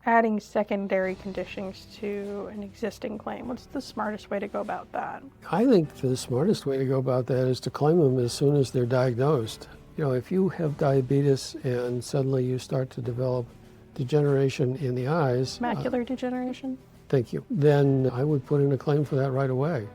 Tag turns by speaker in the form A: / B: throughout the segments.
A: adding secondary conditions to an existing claim? What's the smartest way to go about that?
B: I think the smartest way to go about that is to claim them as soon as they're diagnosed. If you have diabetes and suddenly you start to develop degeneration in the eyes.
A: Macular degeneration?
B: Thank you. Then I would put in a claim for that right away.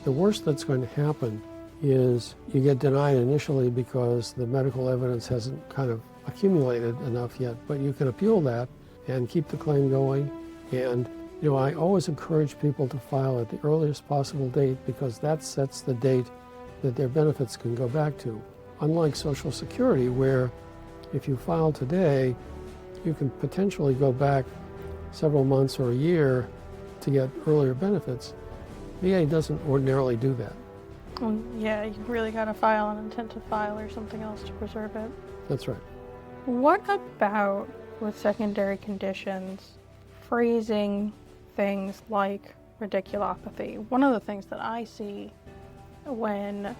B: The worst that's going to happen is you get denied initially because the medical evidence hasn't kind of accumulated enough yet, but you can appeal that and keep the claim going. And I always encourage people to file at the earliest possible date because that sets the date that their benefits can go back to. Unlike Social Security, where if you file today, you can potentially go back several months or a year to get earlier benefits. VA doesn't ordinarily do that.
A: Well, yeah, you really got to file an intent to file or something else to preserve it.
B: That's right.
A: What about with secondary conditions, phrasing things like radiculopathy? One of the things that I see when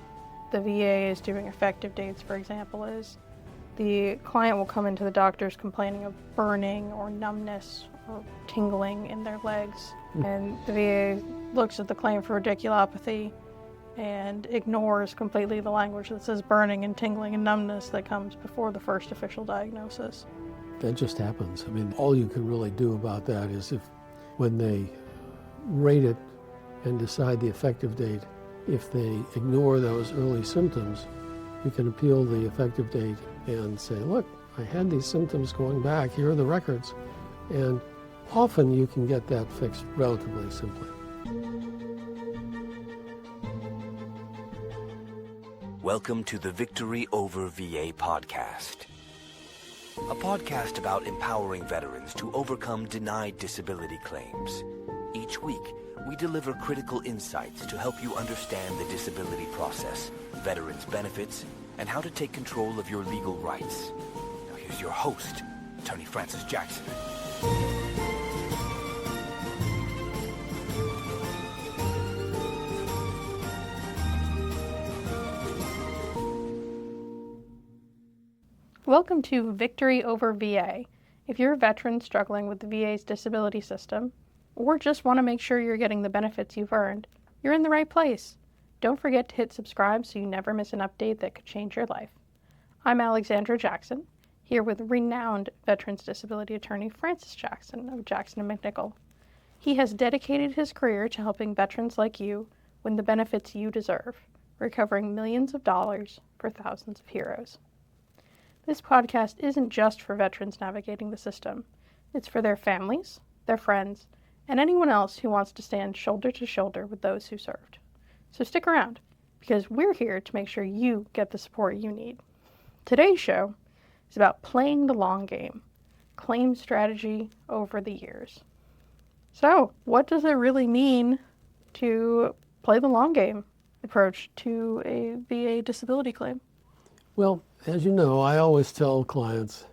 A: the VA is doing effective dates, for example, is the client will come into the doctors complaining of burning or numbness or tingling in their legs. And the VA looks at the claim for radiculopathy and ignores completely the language that says burning and tingling and numbness that comes before the first official diagnosis.
B: That just happens. All you can really do about that is if when they rate it and decide the effective date, if they ignore those early symptoms, you can appeal the effective date and say, look, I had these symptoms going back, here are the records. And often you can get that fixed relatively simply.
C: Welcome to the Victory Over VA podcast, a podcast about empowering veterans to overcome denied disability claims. Each week, we deliver critical insights to help you understand the disability process, veterans' benefits, and how to take control of your legal rights. Now here's your host, Attorney Francis Jackson.
A: Welcome to Victory Over VA. If you're a veteran struggling with the VA's disability system, or just want to make sure you're getting the benefits you've earned, you're in the right place. Don't forget to hit subscribe so you never miss an update that could change your life. I'm Alexandra Jackson, here with renowned veterans disability attorney Francis Jackson of Jackson and MacNichol. He has dedicated his career to helping veterans like you win the benefits you deserve, recovering millions of dollars for thousands of heroes. This podcast isn't just for veterans navigating the system. It's for their families, their friends, and anyone else who wants to stand shoulder to shoulder with those who served. So stick around, because we're here to make sure you get the support you need. Today's show is about playing the long game, claim strategy over the years. So, what does it really mean to play the long game approach to a VA disability claim?
B: Well, as you know, I always tell clients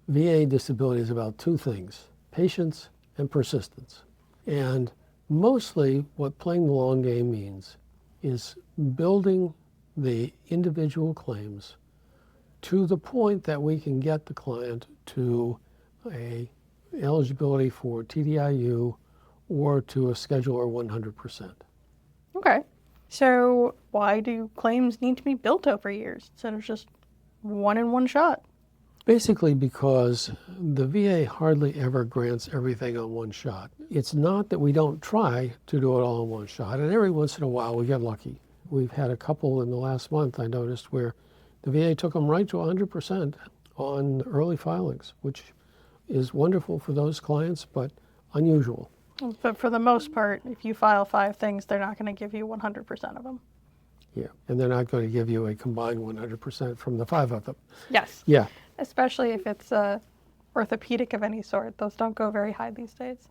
B: VA disability is about two things, patience and persistence. And mostly what playing the long game means is building the individual claims to the point that we can get the client to a eligibility for TDIU or to a Scheduler 100%.
A: Okay. So why do claims need to be built over years instead of just one in one shot?
B: Basically because the VA hardly ever grants everything on one shot. It's not that we don't try to do it all in one shot, and every once in a while we get lucky. We've had a couple in the last month, I noticed, where the VA took them right to 100% on early filings, which is wonderful for those clients, but unusual.
A: But for the most part, if you file 5 things, they're not going to give you 100% of them.
B: Yeah, and they're not going to give you a combined 100% from the 5 of them.
A: Yes.
B: Yeah.
A: Especially if it's orthopedic of any sort. Those don't go very high these days.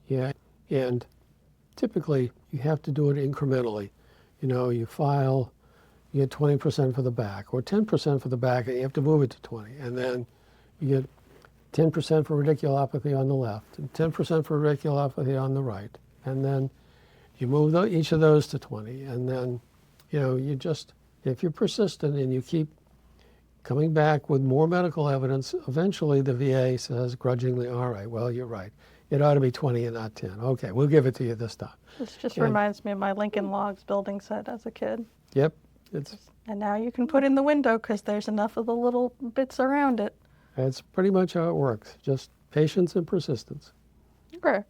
B: Yeah, and typically you have to do it incrementally. You file, you get 20% for the back or 10% for the back, and you have to move it to 20. And then you get 10% for radiculopathy on the left and 10% for radiculopathy on the right. And then you move each of those to 20. And then, you just, if you're persistent and you keep Coming back with more medical evidence, eventually the VA says grudgingly, all right, well, you're right. It ought to be 20 and not 10. Okay, we'll give it to you this time.
A: This just
B: And-
A: reminds me of my Lincoln Logs building set as a kid.
B: Yep.
A: And now you can put in the window because there's enough of the little bits around it.
B: That's pretty much how it works. Just patience and persistence.
A: Okay.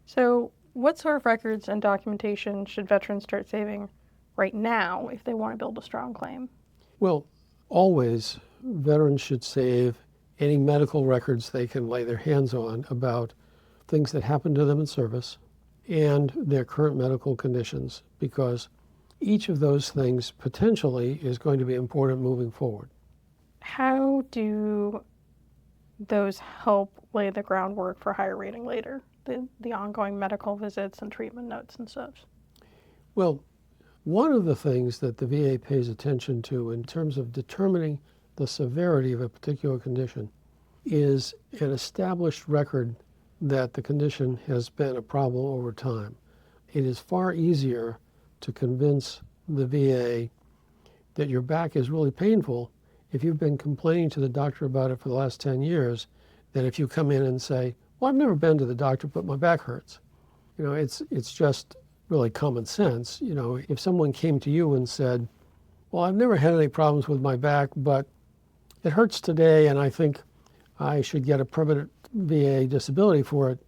A: So what sort of records and documentation should veterans start saving right now if they want to build a strong claim?
B: Well, always veterans should save any medical records they can lay their hands on about things that happened to them in service and their current medical conditions, because each of those things potentially is going to be important moving forward.
A: How do those help lay the groundwork for higher rating later? The ongoing medical visits and treatment notes and such.
B: Well, one of the things that the VA pays attention to in terms of determining the severity of a particular condition is an established record that the condition has been a problem over time. It is far easier to convince the VA that your back is really painful if you've been complaining to the doctor about it for the last 10 years than if you come in and say, well, I've never been to the doctor, but my back hurts. You know, it's just really common sense. You know, if someone came to you and said, well, I've never had any problems with my back, but it hurts today and I think I should get a permanent VA disability for it,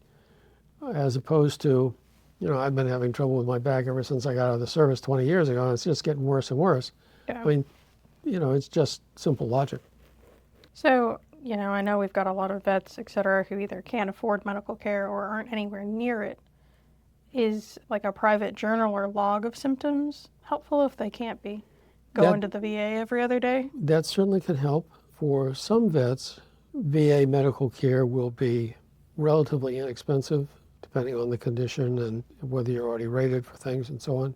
B: as opposed to, you know, I've been having trouble with my back ever since I got out of the service 20 years ago, and it's just getting worse and worse.
A: Yeah.
B: I mean, you know, it's just simple logic.
A: So, you know, I know we've got a lot of vets, et cetera, who either can't afford medical care or aren't anywhere near it. Is like a private journal or log of symptoms helpful if they can't be going to the VA every other day?
B: That certainly can help. For some vets, VA medical care will be relatively inexpensive, depending on the condition and whether you're already rated for things and so on.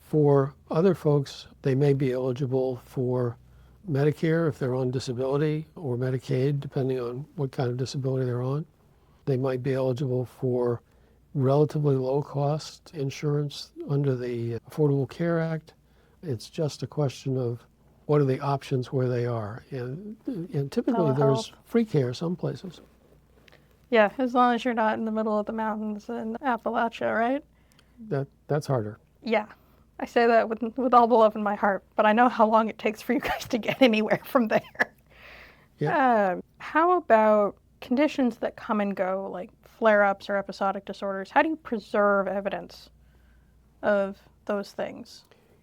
B: For other folks, they may be eligible for Medicare if they're on disability, or Medicaid, depending on what kind of disability they're on. They might be eligible for relatively low-cost insurance under the Affordable Care Act. It's just a question of what are the options where they are. And typically there's free care some places.
A: Yeah, as long as you're not in the middle of the mountains in Appalachia, right?
B: That's harder.
A: Yeah. I say that with all the love in my heart, but I know how long it takes for you guys to get anywhere from there.
B: Yeah.
A: How about conditions that come and go, like flare-ups or episodic disorders? How do you preserve evidence of those things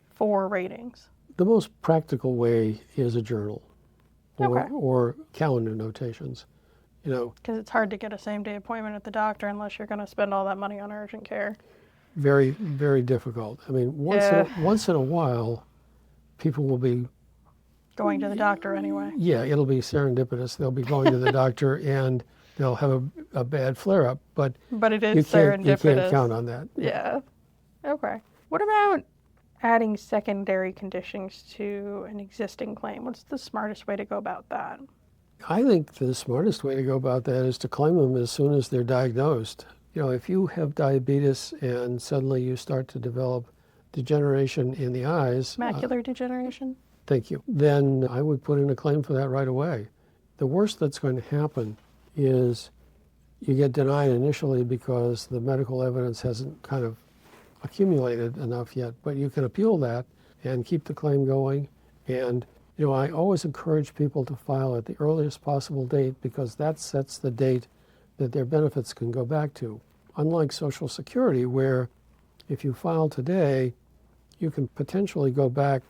A: for ratings?
B: The most practical way is a journal or calendar notations. You know,
A: because it's hard to get a same-day appointment at the doctor unless you're going to spend all that money on urgent care.
B: Very, very difficult. I mean, once in a while, people will be
A: going to the doctor anyway.
B: Yeah, it'll be serendipitous. They'll be going to the doctor and they'll have a bad flare-up, but
A: it is serendipitous.
B: You can't count on that.
A: Yeah. Okay. What about adding secondary conditions to an existing claim? What's the smartest way to go about that?
B: I think the smartest way to go about that is to claim them as soon as they're diagnosed. You know, if you have diabetes and suddenly you start to develop degeneration in the eyes.
A: Macular degeneration?
B: Thank you. Then I would put in a claim for that right away. The worst that's going to happen is you get denied initially because the medical evidence hasn't kind of accumulated enough yet, but you can appeal that and keep the claim going. And, you know, I always encourage people to file at the earliest possible date because that sets the date that their benefits can go back to. Unlike Social Security, where if you file today, you can potentially go back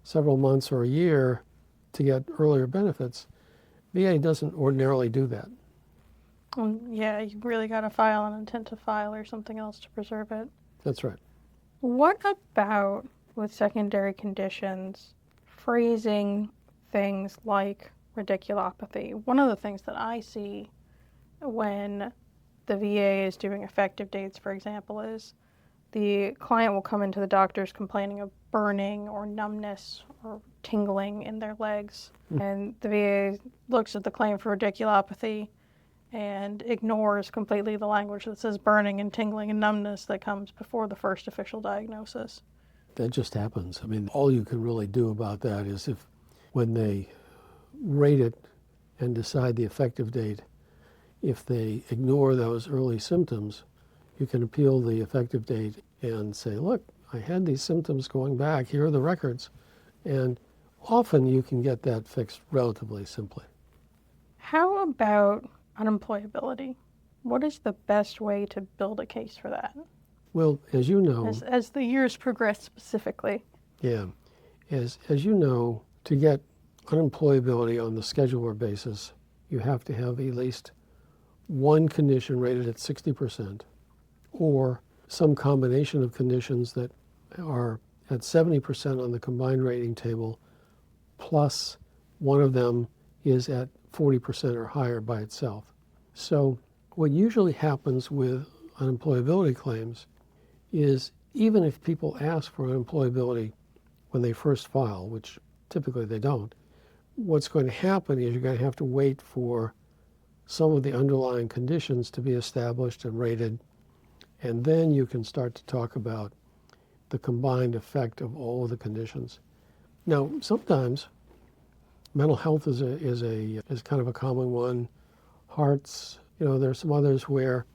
B: several months or a year to get earlier benefits. VA doesn't ordinarily do that.
A: Yeah, you really got to file an intent to file or something else to preserve it.
B: That's right.
A: What about with secondary conditions, phrasing things like radiculopathy? One of the things that I see when the VA is doing effective dates, for example, is the client will come into the doctors complaining of burning or numbness or tingling in their legs. And the VA looks at the claim for radiculopathy and ignores completely the language that says burning and tingling and numbness that comes before the first official diagnosis.
B: That just happens. I mean, all you can really do about that is if when they rate it and decide the effective date, if they ignore those early symptoms, you can appeal the effective date and say, look, I had these symptoms going back, here are the records. And often you can get that fixed relatively simply.
A: How about unemployability? What is the best way to build a case for that?
B: Well, as you know,
A: as the years progress specifically.
B: yeah, as you know, to get unemployability on the scheduler basis, you have to have at least one condition rated at 60%, or some combination of conditions that are at 70% on the combined rating table, plus one of them is at 40% or higher by itself. So what usually happens with unemployability claims is, even if people ask for unemployability when they first file, which typically they don't, what's going to happen is you're going to have to wait for some of the underlying conditions to be established and rated, and then you can start to talk about the combined effect of all of the conditions. Now, sometimes mental health is kind of a common one. Hearts, there's some others where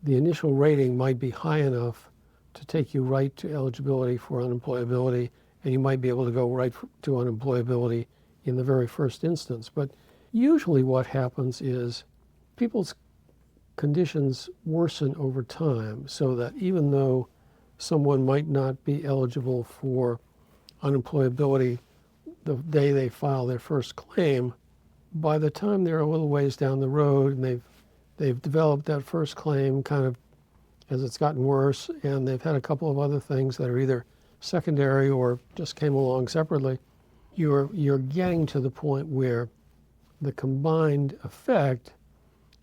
B: the initial rating might be high enough to take you right to eligibility for unemployability, and you might be able to go right to unemployability in the very first instance. But usually what happens is people's conditions worsen over time, so that even though someone might not be eligible for unemployability the day they file their first claim, by the time they're a little ways down the road and they've developed that first claim kind of as it's gotten worse, and they've had a couple of other things that are either secondary or just came along separately, you're getting to the point where the combined effect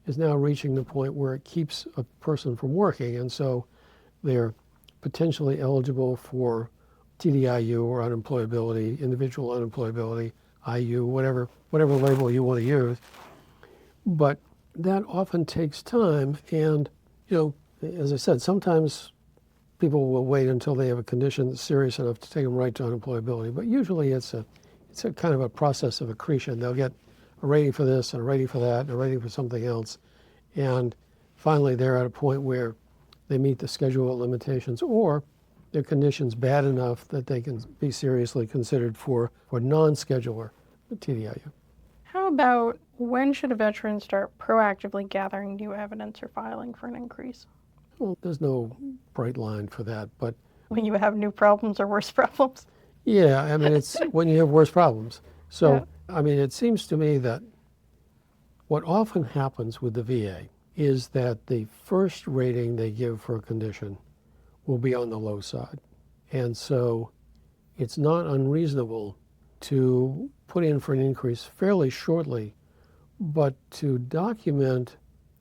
B: is now reaching the point where it keeps a person from working, and so they're potentially eligible for TDIU or unemployability, individual unemployability, IU, whatever label you want to use. But that often takes time, and as I said, sometimes people will wait until they have a condition that's serious enough to take them right to unemployability. But usually it's a kind of a process of accretion. They'll get a rating for this and a rating for that and a rating for something else, and finally they're at a point where they meet the schedule limitations, or their condition's bad enough that they can be seriously considered for non-scheduler TDIU.
A: How about, when should a veteran start proactively gathering new evidence or filing for an increase?
B: Well, there's no bright line for that, but
A: when you have new problems or worse problems?
B: Yeah, I mean, it's when you have worse problems. So,
A: Yeah.
B: I mean, it seems to me that what often happens with the VA is that the first rating they give for a condition will be on the low side. And so it's not unreasonable to put in for an increase fairly shortly, but to document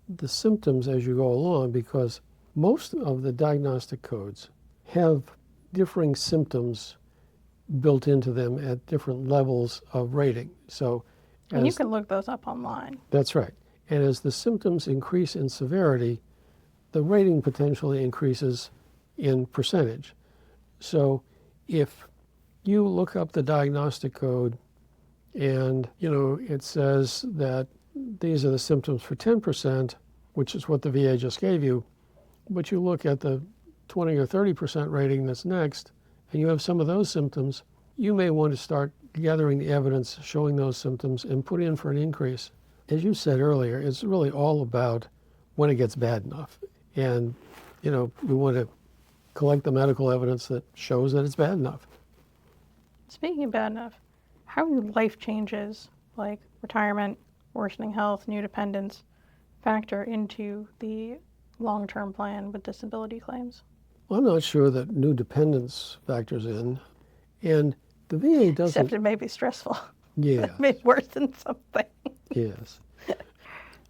B: the symptoms as you go along, because most of the diagnostic codes have differing symptoms built into them at different levels of rating. So,
A: And you can look those up online.
B: That's right. And as the symptoms increase in severity, the rating potentially increases in percentage. So if you look up the diagnostic code and, it says that these are the symptoms for 10%, which is what the VA just gave you, but you look at the 20 or 30% rating that's next, and you have some of those symptoms, you may want to start gathering the evidence showing those symptoms and put in for an increase. As you said earlier, it's really all about when it gets bad enough. And, we want to collect the medical evidence that shows that it's bad enough.
A: Speaking of bad enough, how do life changes like retirement, worsening health, new dependents factor into the long-term plan with disability claims?
B: Well, I'm not sure that new dependence factors in. And the VA doesn't...
A: Except it may be stressful.
B: Yeah.
A: It may worsen something.
B: Yes.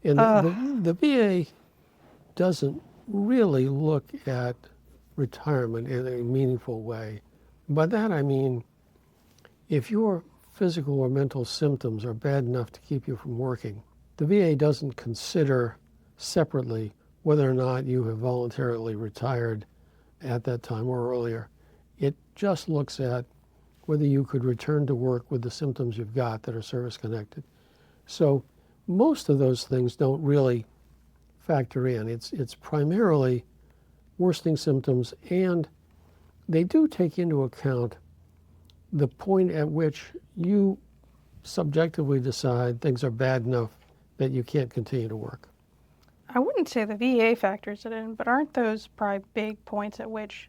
B: And the VA doesn't really look at retirement in a meaningful way. By that I mean, if your physical or mental symptoms are bad enough to keep you from working, the VA doesn't consider separately whether or not you have voluntarily retired at that time or earlier. It just looks at whether you could return to work with the symptoms you've got that are service-connected. So most of those things don't really factor in. It's primarily worsening symptoms, and they do take into account the point at which you subjectively decide things are bad enough that you can't continue to work.
A: I wouldn't say the VA factors it in, but aren't those probably big points at which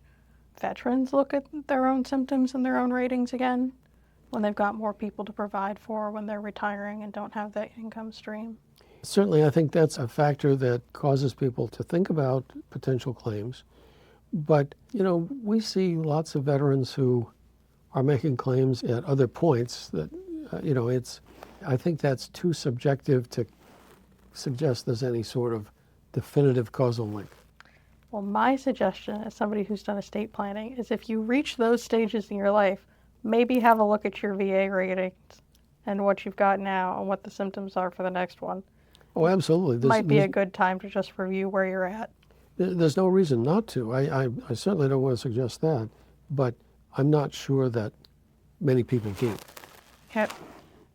A: veterans look at their own symptoms and their own ratings again when they've got more people to provide for, when they're retiring and don't have that income stream?
B: Certainly, I think that's a factor that causes people to think about potential claims. But, we see lots of veterans who are making claims at other points that, I think that's too subjective to suggest there's any sort of definitive causal link.
A: Well, my suggestion as somebody who's done estate planning is if you reach those stages in your life, maybe have a look at your VA ratings and what you've got now and what the symptoms are for the next one.
B: Oh, absolutely.
A: Might be a good time to just review where you're at.
B: There's no reason not to. I certainly don't want to suggest that, but I'm not sure that many people do.
A: Yep.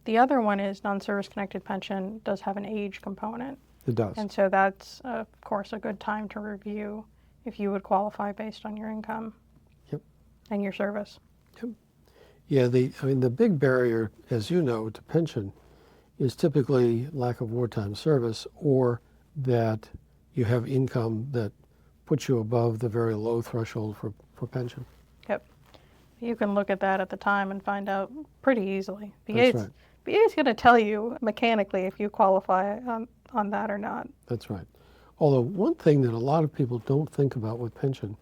A: The other one is non-service connected pension does have an age component.
B: It does.
A: And so that's, of course, a good time to review if you would qualify based on your income.
B: Yep.
A: And your service.
B: Yep. Yeah, the big barrier, as you know, to pension is typically lack of wartime service, or that you have income that puts you above the very low threshold for pension.
A: Yep. You can look at that at the time and find out pretty easily.
B: That's right.
A: VA's going to tell you mechanically if you qualify on that or not.
B: That's right. Although one thing that a lot of people don't think about with pension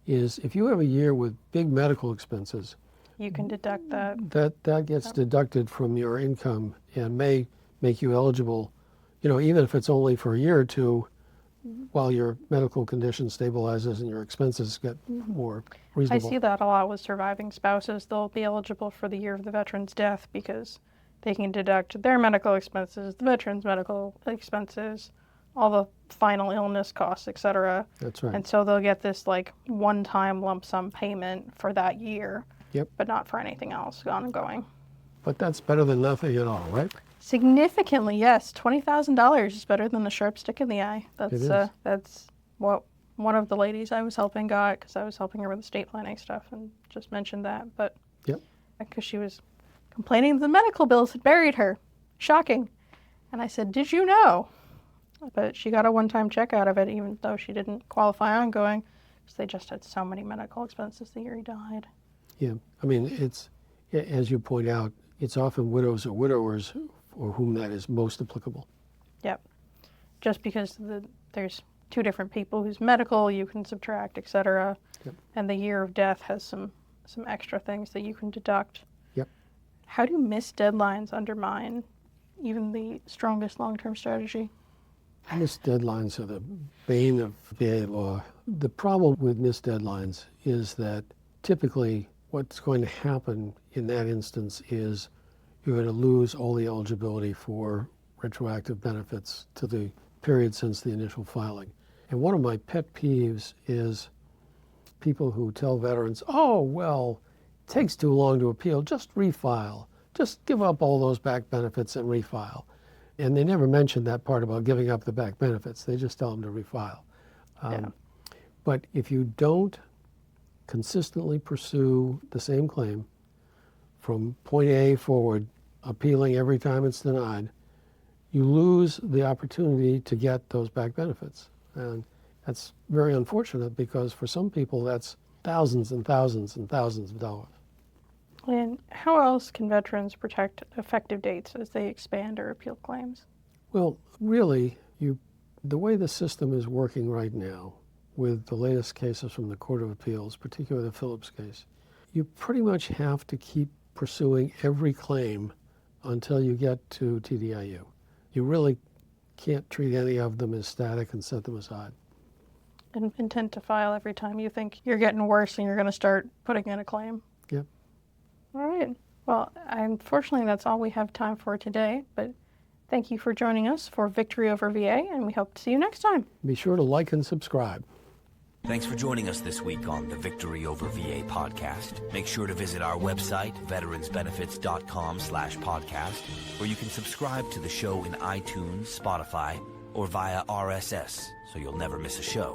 B: is if you have a year with big medical expenses,
A: you can deduct that.
B: That gets deducted from your income and may make you eligible, even if it's only for a year or two, while your medical condition stabilizes and your expenses get more reasonable.
A: I see that a lot with surviving spouses. They'll be eligible for the year of the veteran's death because they can deduct their medical expenses, the veteran's medical expenses, all the final illness costs, etc.
B: That's right.
A: And so they'll get this one-time lump sum payment for that year,
B: yep,
A: but not for anything else ongoing.
B: But that's better than nothing at all, right?
A: Significantly, yes. $20,000 is better than a sharp stick in the eye. That's what one of the ladies I was helping got, because I was helping her with estate planning stuff and just mentioned that. But
B: yep,
A: because she was complaining the medical bills had buried her. Shocking. And I said, did you know? But she got a one-time check out of it, even though she didn't qualify ongoing, because they just had so many medical expenses the year he died.
B: Yeah, it's, as you point out, it's often widows or widowers for whom that is most applicable.
A: Yep. Just because there's two different people whose medical you can subtract, etc.
B: Yep.
A: And the year of death has some extra things that you can deduct.
B: Yep.
A: How do missed deadlines undermine even the strongest long-term strategy?
B: Missed deadlines are the bane of VA law. The problem with missed deadlines is that typically what's going to happen in that instance is you're going to lose all the eligibility for retroactive benefits to the period since the initial filing. And one of my pet peeves is people who tell veterans, oh, well, it takes too long to appeal, just refile. Just give up all those back benefits and refile. And they never mention that part about giving up the back benefits. They just tell them to refile. But if you don't consistently pursue the same claim from point A forward, appealing every time it's denied, you lose the opportunity to get those back benefits. And that's very unfortunate because for some people that's thousands and thousands and thousands of dollars.
A: And how else can veterans protect effective dates as they expand or appeal claims?
B: Well, really, the way the system is working right now, with the latest cases from the Court of Appeals, particularly the Phillips case, you pretty much have to keep pursuing every claim until you get to TDIU. You really can't treat any of them as static and set them aside.
A: And intent to file every time you think you're getting worse and you're going to start putting in a claim.
B: Yep.
A: All right. Well, unfortunately, that's all we have time for today, but thank you for joining us for Victory Over VA, and we hope to see you next time.
B: Be sure to like and subscribe.
C: Thanks for joining us this week on the Victory Over VA podcast. Make sure to visit our website, veteransbenefits.com/podcast, where you can subscribe to the show in iTunes, Spotify, or via RSS, so you'll never miss a show.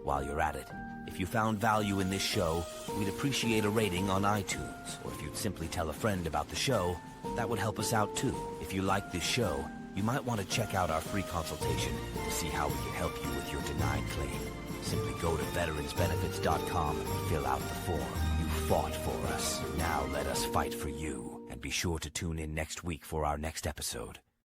C: While you're at it, if you found value in this show, we'd appreciate a rating on iTunes, or if you'd simply tell a friend about the show, that would help us out too. If you like this show, you might want to check out our free consultation to see how we can help you with your denied claim. Simply go to veteransbenefits.com and fill out the form. You fought for us. Now let us fight for you. And be sure to tune in next week for our next episode.